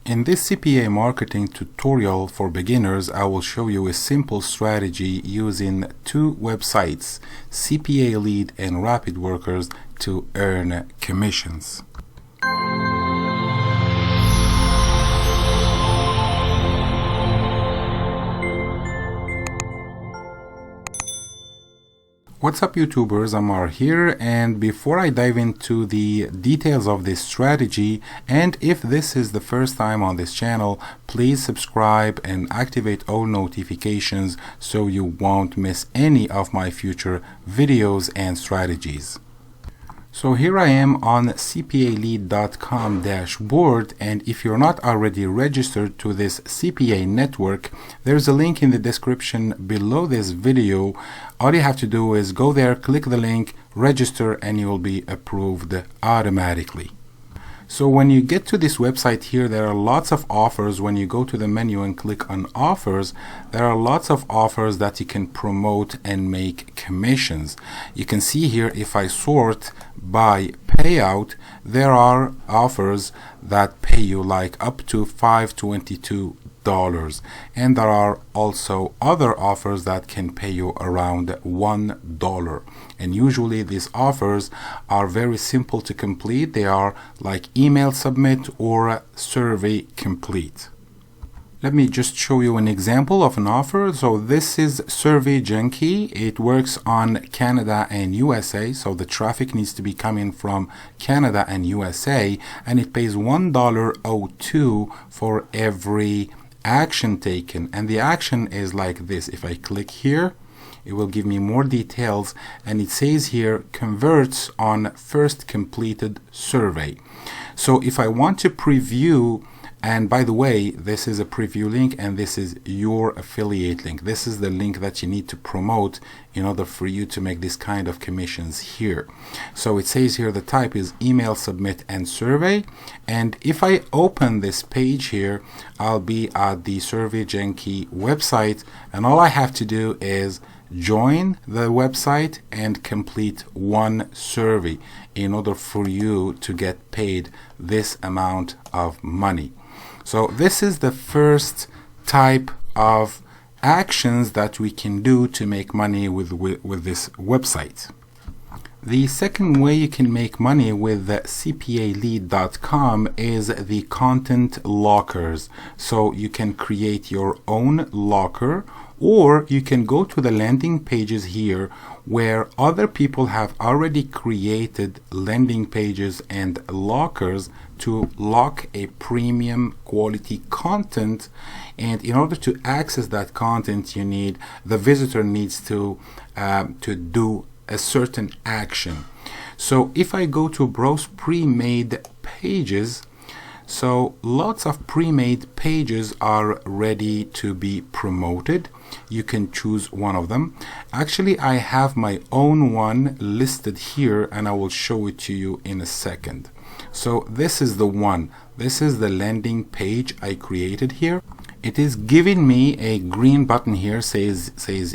In this CPA marketing tutorial for beginners, I will show you a simple strategy using two websites, CPAlead and Rapidworkers, to earn commissions. What's up, YouTubers? Amar here, and before I dive into the details of this strategy, and if this is the first time on this channel, please subscribe and activate all notifications so you won't miss any of my future videos and strategies. So here I am on CPAlead.com dashboard, and if you're not already registered to this CPA network, there's a link in the description below this video. All you have to do is go there, click the link, register, and you will be approved automatically. So when you get to this website here, there are lots of offers. When you go to the menu and click on offers, there are lots of offers that you can promote and make commissions. You can see here, if I sort by payout, there are offers that pay you like up to $522. And there are also other offers that can pay you around $1. And usually these offers are very simple to complete. They are like email submit or survey complete. Let me just show you an example of an offer. So this is Survey Junkie. It works on Canada and USA. So the traffic needs to be coming from Canada and USA, and it pays $1.02 for every action taken. And the action is like this. If I click here, it will give me more details, and it says here converts on first completed survey. So if I want to preview, and by the way, this is a preview link and this is your affiliate link. This is the link that you need to promote in order for you to make this kind of commissions here. So it says here the type is email submit and survey. And if I open this page here, I'll be at the Survey Junkie website, and all I have to do is join the website and complete one survey in order for you to get paid this amount of money. So this is the first type of actions that we can do to make money with this website. The second way you can make money with CPAlead.com is the content lockers. So you can create your own locker, or you can go to the landing pages here where other people have already created landing pages and lockers to lock a premium quality content. And in order to access that content, the visitor needs to do a certain action. So if I go to browse pre-made pages, so lots of pre-made pages are ready to be promoted. You can choose one of them. Actually, I have my own one listed here, and I will show it to you in a second. So this is the one. This is the landing page I created here. It is giving me a green button here, says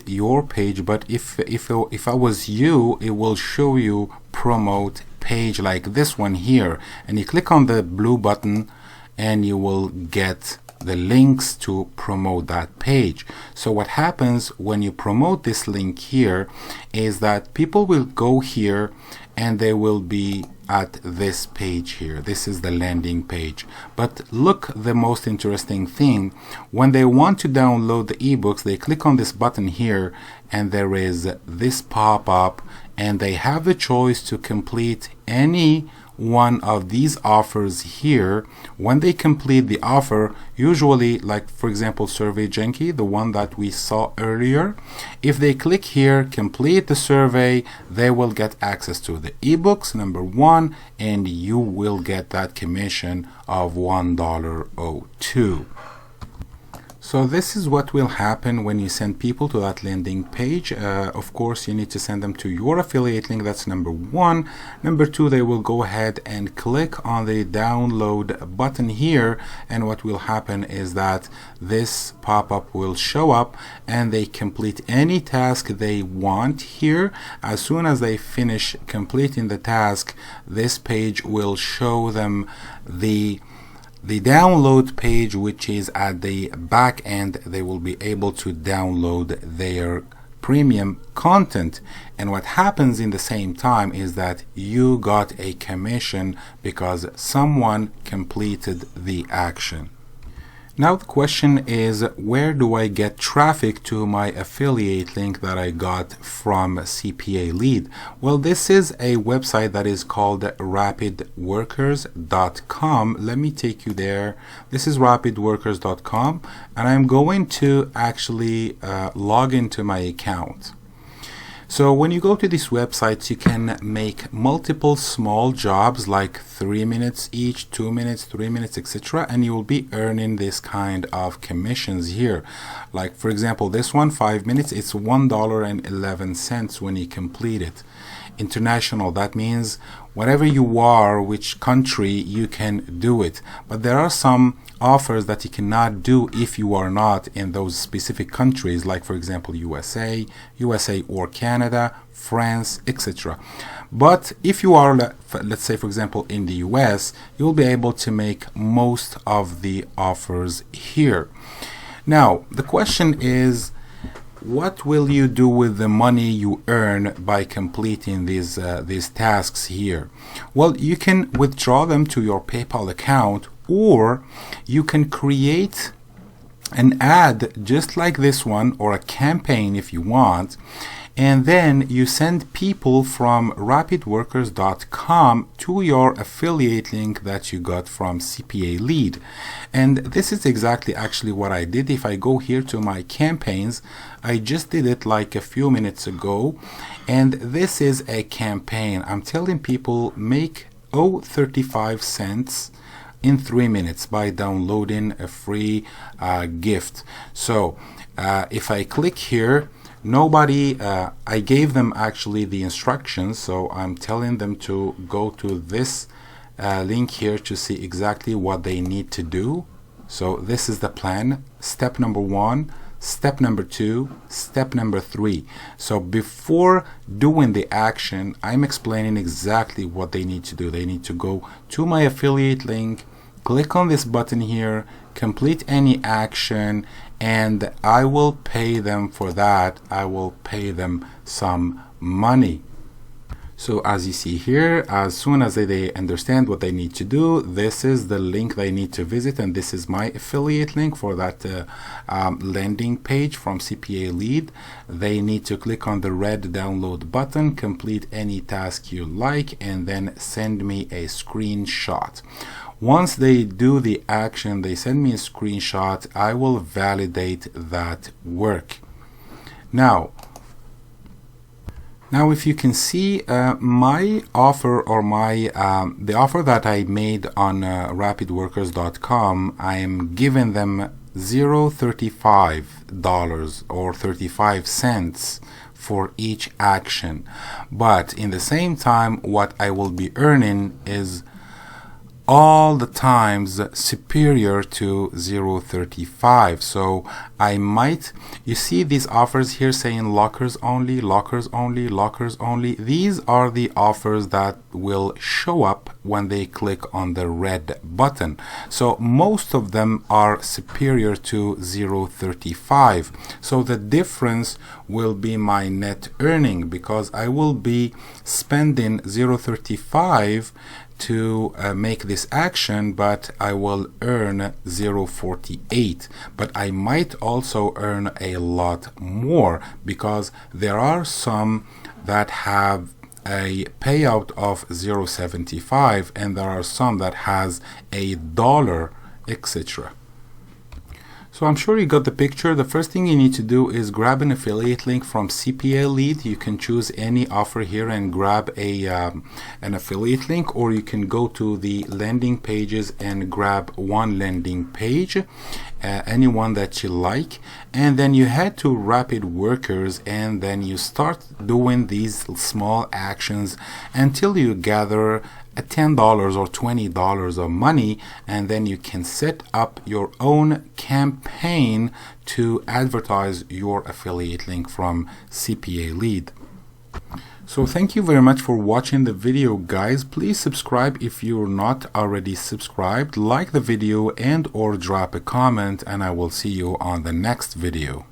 your page, but if I was you, it will show you promote page like this one here, and you click on the blue button and you will get the links to promote that page. So what happens when you promote this link here is that people will go here and they will be at this page here. This is the landing page. But look, the most interesting thing, when they want to download the ebooks, they click on this button here and there is this pop-up, and they have the choice to complete any one of these offers here. When they complete the offer, usually, like for example Survey Junkie, the one that we saw earlier, if they click here, complete the survey, they will get access to the ebooks, number one, and you will get that commission of $1.02. So this is what will happen when you send people to that landing page. Of course, you need to send them to your affiliate link. That's number one. Number two, they will go ahead and click on the download button here, and what will happen is that this pop-up will show up and they complete any task they want here. As soon as they finish completing the task, this page will show them the the download page, which is at the back end. They will be able to download their premium content, and what happens in the same time is that you got a commission because someone completed the action. Now the question is, where do I get traffic to my affiliate link that I got from CPAlead? Well, this is a website that is called Rapidworkers.com. Let me take you there. This is Rapidworkers.com, and I'm going to actually log into my account. So when you go to this website, you can make multiple small jobs like 3 minutes each, 2 minutes, 3 minutes, etc. and you will be earning this kind of commissions here. Like for example, this one, 5 minutes, it's $1.11 when you complete it. International, that means wherever you are, which country, you can do it. But there are some offers that you cannot do if you are not in those specific countries, like for example USA or Canada, France, etc. But if you are, let's say for example in the US, you'll be able to make most of the offers here. Now the question is, what will you do with the money you earn by completing these tasks here? Well, you can withdraw them to your PayPal account, or you can create an ad just like this one, or a campaign if you want, and then you send people from Rapidworkers.com to your affiliate link that you got from CPAlead. And this is exactly actually what I did. If I go here to my campaigns, I just did it like a few minutes ago, and this is a campaign. I'm telling people make 35 cents in 3 minutes by downloading a free gift. So if I click here, nobody, I gave them actually the instructions, so I'm telling them to go to this link here to see exactly what they need to do. So this is the plan. Step number 1, step number 2, step number 3. So before doing the action, I'm explaining exactly what they need to do. They need to go to my affiliate link, click on this button here, complete any action, and I will pay them for that. I will pay them some money. So as you see here, as soon as they understand what they need to do, this is the link they need to visit, and this is my affiliate link for that landing page from CPAlead. They need to click on the red download button, complete any task you like, and then send me a screenshot. Once they do the action, they send me a screenshot, I will validate that work. Now if you can see my offer, or my the offer that I made on Rapidworkers.com, I am giving them $0.35 or 35 cents for each action. But in the same time, what I will be earning is all the times superior to 0.35. So I might, you see these offers here saying lockers only, lockers only, lockers only. These are the offers that will show up when they click on the red button. So most of them are superior to 0.35. So the difference will be my net earning, because I will be spending 0.35 to make this action, but I will earn 0.48. But I might also earn a lot more, because there are some that have a payout of 0.75, and there are some that has $1, etc. So I'm sure you got the picture. The first thing you need to do is grab an affiliate link from CPAlead. You can choose any offer here and grab an affiliate link, or you can go to the landing pages and grab one landing page, any one that you like, and then you head to Rapidworkers, and then you start doing these small actions until you gather $10 or $20 of money, and then you can set up your own campaign to advertise your affiliate link from CPAlead. So thank you very much for watching the video, guys. Please subscribe if you're not already subscribed, like the video and or drop a comment, and I will see you on the next video.